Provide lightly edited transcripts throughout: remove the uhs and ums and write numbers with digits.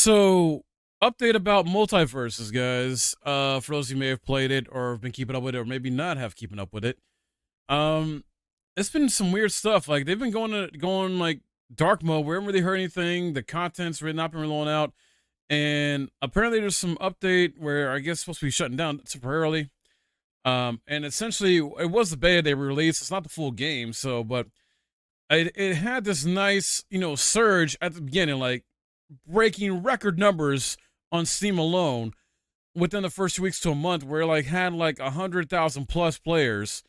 So, update about multiverses, guys. For those who may have played it or have been keeping up with it, or maybe not have keeping up with it. Um, it's been some weird stuff. Like they've been going like dark mode. We haven't really heard anything. The content's really not been rolling out, and apparently there's some update where I guess it's supposed to be shutting down temporarily. And essentially it was the beta they released. It's not the full game, so but it had this nice surge at the beginning, like breaking record numbers on Steam alone within the first 2 weeks to a month, where it like had like 100,000 plus players,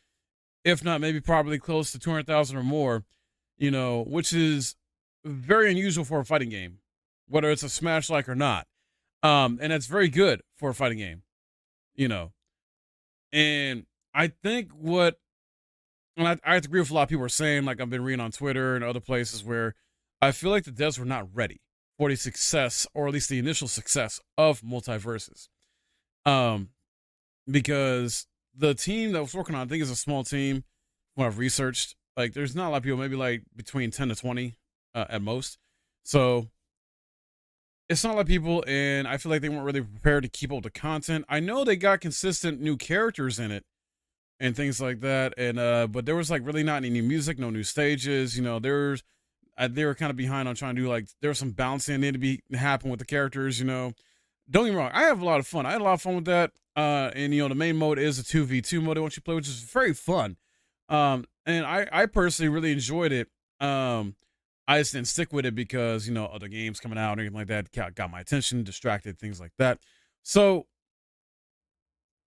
if not maybe probably close to 200,000 or more, which is very unusual for a fighting game, whether it's a Smash like or not. And it's very good for a fighting game, you know. And I think and I have to agree with a lot of people are saying, like I've been reading on Twitter and other places, where I feel like the devs were not ready for the success, or at least the initial success of multiverses. Um, because the team that was working on, I think, is a small team. What I've researched, like, there's not a lot of people, maybe like between 10 to 20 at most. So it's not a lot of people, and I feel like they weren't really prepared to keep up with the content. I know they got consistent new characters in it and things like that, and but there was like really not any new music, no new stages. They were kind of behind on trying to do, like, there was some balancing that needed to be happen with the characters. Don't get me wrong, I have a lot of fun. I had a lot of fun with that. And the main mode is a 2v2 mode I want you to play, which is very fun. And I personally really enjoyed it. I just didn't stick with it because other games coming out and anything like that got my attention, distracted, things like that. So,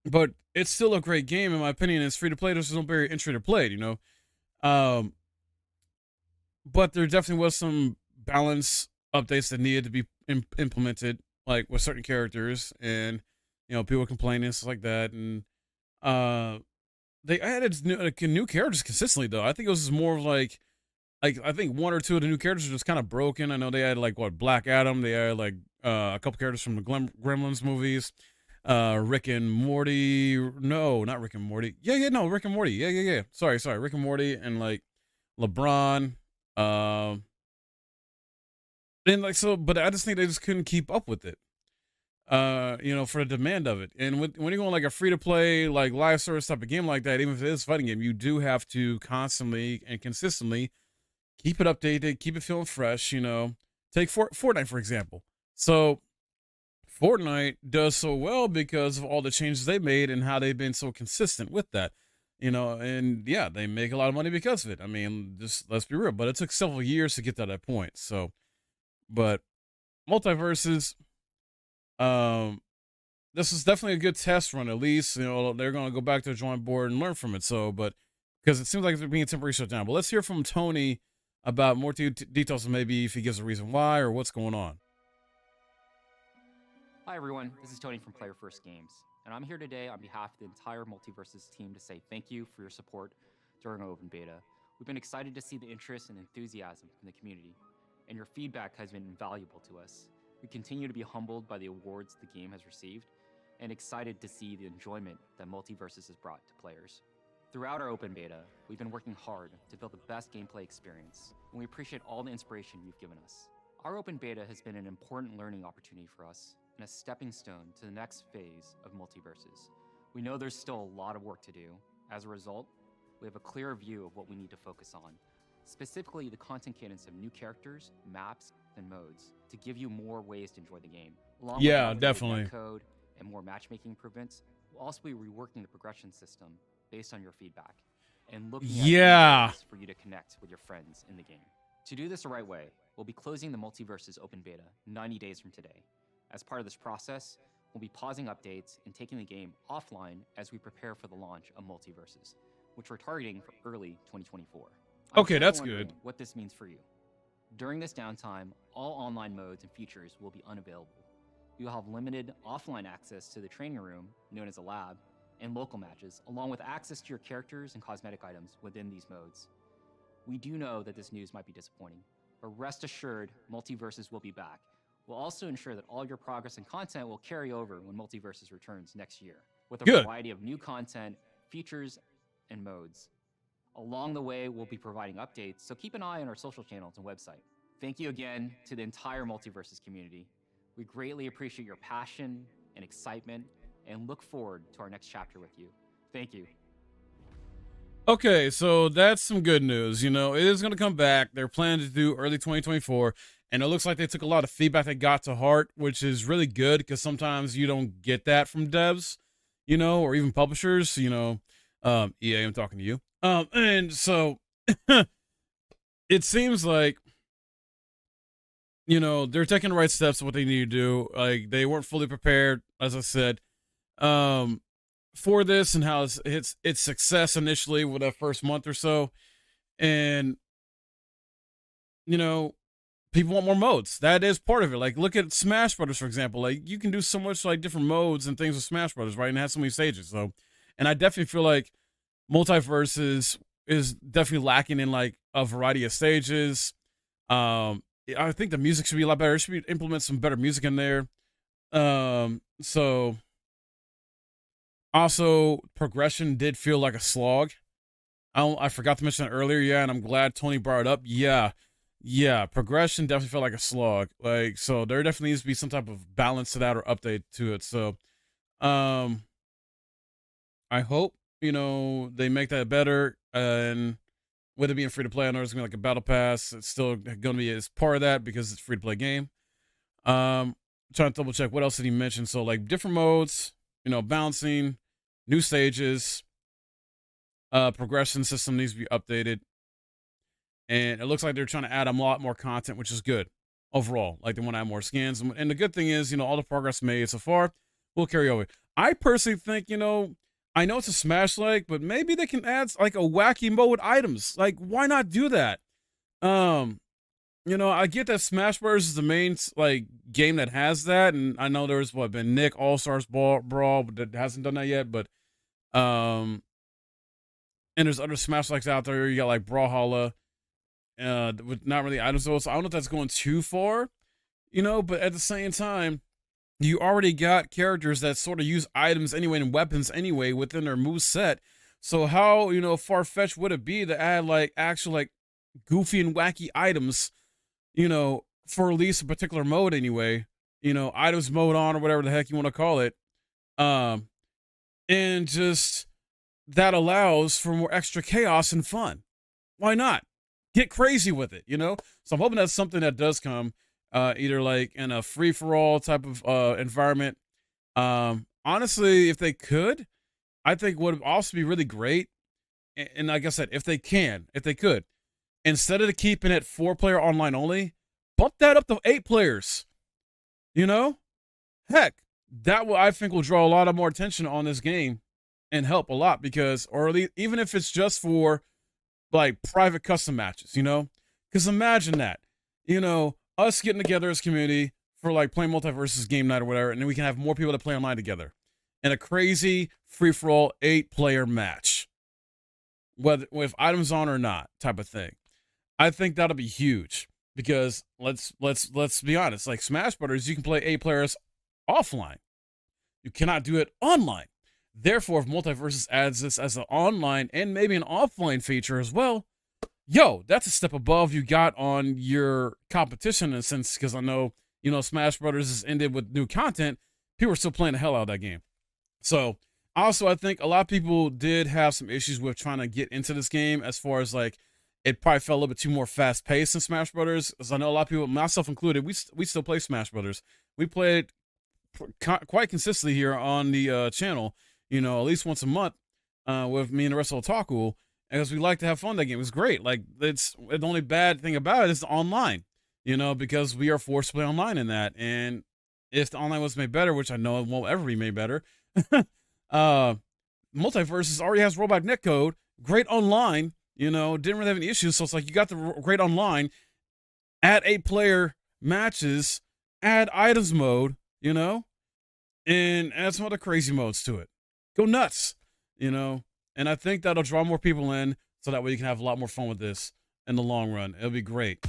but it's still a great game in my opinion. It's free to play. There's no barrier entry to play it. Um, but there definitely was some balance updates that needed to be implemented, like with certain characters, and people complaining and stuff like that. And they added new characters consistently, though. I think it was more of like I think one or two of the new characters were just kind of broken. I know they had like Black Adam. They had like a couple characters from the Gremlins movies. Rick and Morty. No, not Rick and Morty. Yeah, no, Rick and Morty. Yeah. Sorry, Rick and Morty, and like LeBron. And like so, but I just think they just couldn't keep up with it. For the demand of it. And when you're going like a free to play, like live service type of game like that, even if it is a fighting game, you do have to constantly and consistently keep it updated, keep it feeling fresh. Take Fortnite for example. So Fortnite does so well because of all the changes they made and how they've been so consistent with that. And yeah, they make a lot of money because of it. I mean, just let's be real, but it took several years to get to that point. So, but multiverses, this is definitely a good test run. At least they're going to go back to the drawing board and learn from it. So, but because it seems like it's being temporarily shut down. But let's hear from Tony about more details, and maybe if he gives a reason why or what's going on. Hi everyone, this is Tony from Player First Games, and I'm here today on behalf of the entire Multiversus team to say thank you for your support during our open beta. We've been excited to see the interest and enthusiasm from the community, and your feedback has been invaluable to us. We continue to be humbled by the awards the game has received, and excited to see the enjoyment that Multiversus has brought to players. Throughout our open beta, we've been working hard to build the best gameplay experience, and we appreciate all the inspiration you've given us. Our open beta has been an important learning opportunity for us, and a stepping stone to the next phase of Multiversus. We know there's still a lot of work to do. As a result, we have a clearer view of what we need to focus on, specifically the content cadence of new characters, maps, and modes, to give you more ways to enjoy the game. Along with Definitely code and more matchmaking improvements, we'll also be reworking the progression system based on your feedback, and looking at ways for you to connect with your friends in the game. To do this the right way, we'll be closing the Multiversus open beta 90 days from today. As part of this process, we'll be pausing updates and taking the game offline as we prepare for the launch of Multiversus, which we're targeting for early 2024. Okay, that's good. What this means for you. During this downtime, all online modes and features will be unavailable. You will have limited offline access to the training room, known as a lab, and local matches, along with access to your characters and cosmetic items within these modes. We do know that this news might be disappointing, but rest assured, Multiversus will be back. We'll also ensure that all your progress and content will carry over when Multiversus returns next year, with a variety of new content, features, and modes. Along the way, we'll be providing updates, so keep an eye on our social channels and website. Thank you again to the entire Multiversus community. We greatly appreciate your passion and excitement and look forward to our next chapter with you. Thank you. Okay, so that's some good news. It is going to come back. They're planning to do early 2024, and it looks like they took a lot of feedback they got to heart, which is really good because sometimes you don't get that from devs, or even publishers. EA, I'm talking to you. And so it seems like they're taking the right steps to what they need to do. Like, they weren't fully prepared, as I said. For this and how its success initially with that first month or so, and people want more modes. That is part of it. Like, look at Smash Brothers, for example. Like, you can do so much like different modes and things with Smash Brothers, right? And it has so many stages. So, and I definitely feel like multiverses is definitely lacking in like a variety of stages. I think the music should be a lot better. It should implement some better music in there. So also, progression did feel like a slog. I forgot to mention that earlier, yeah, and I'm glad Tony brought it up. Yeah, progression definitely felt like a slog. Like, so there definitely needs to be some type of balance to that or update to it. So, I hope, they make that better. And with it being free to play, I know there's gonna be like a battle pass. It's still gonna be as part of that because it's a free to play game. Trying to double check what else did he mention. So, like, different modes, bouncing, new stages, progression system needs to be updated, and it looks like they're trying to add a lot more content, which is good overall. Like, they want to add more skins, and the good thing is, all the progress made so far will carry over. I personally think, I know it's a Smash like, but maybe they can add like a wacky mode with items. Like, why not do that? I get that Smash Bros is the main like game that has that, and I know there's been Nick All Stars Brawl, but that hasn't done that yet. But and there's other Smash likes out there. You got like Brawlhalla, with not really items though. So I don't know if that's going too far, But at the same time, you already got characters that sort of use items anyway and weapons anyway within their move set. So how far fetched would it be to add like actual like goofy and wacky items? For at least a particular mode anyway, items mode on or whatever the heck you want to call it. And just that allows for more extra chaos and fun. Why not? Get crazy with it, So I'm hoping that's something that does come, either like in a free-for-all type of environment. Honestly, if they could, I think would also be really great. And like I said, if they could, instead of keeping it 4-player online only, bump that up to 8 players. Heck, that I think will draw a lot of more attention on this game and help a lot because, or at least, even if it's just for like private custom matches, because imagine that, us getting together as a community for like playing multiversus game night or whatever, and then we can have more people to play online together in a crazy free-for-all 8-player match, whether with items on or not type of thing. I think that'll be huge because let's be honest, like Smash Brothers, you can play 8 players offline. You cannot do it online. Therefore, if Multiversus adds this as an online and maybe an offline feature as well, that's a step above you got on your competition in a sense, because I know, Smash Brothers has ended with new content. People are still playing the hell out of that game. So, also, I think a lot of people did have some issues with trying to get into this game as far as like, it probably felt a little bit too more fast paced in Smash Brothers. As I know a lot of people, myself included, we still play Smash Brothers. We play it quite consistently here on the channel, at least once a month, with me and the rest of Otaku, because we like to have fun. That game is great. Like, the only bad thing about it is online, because we are forced to play online in that. And if the online was made better, which I know it won't ever be made better, Multiversus already has rollback netcode, great online, didn't really have any issues. So it's like, you got the great online, add 8-player matches, add items mode, and add some other crazy modes to it. Go nuts, and I think that'll draw more people in so that way you can have a lot more fun with this in the long run. It'll be great.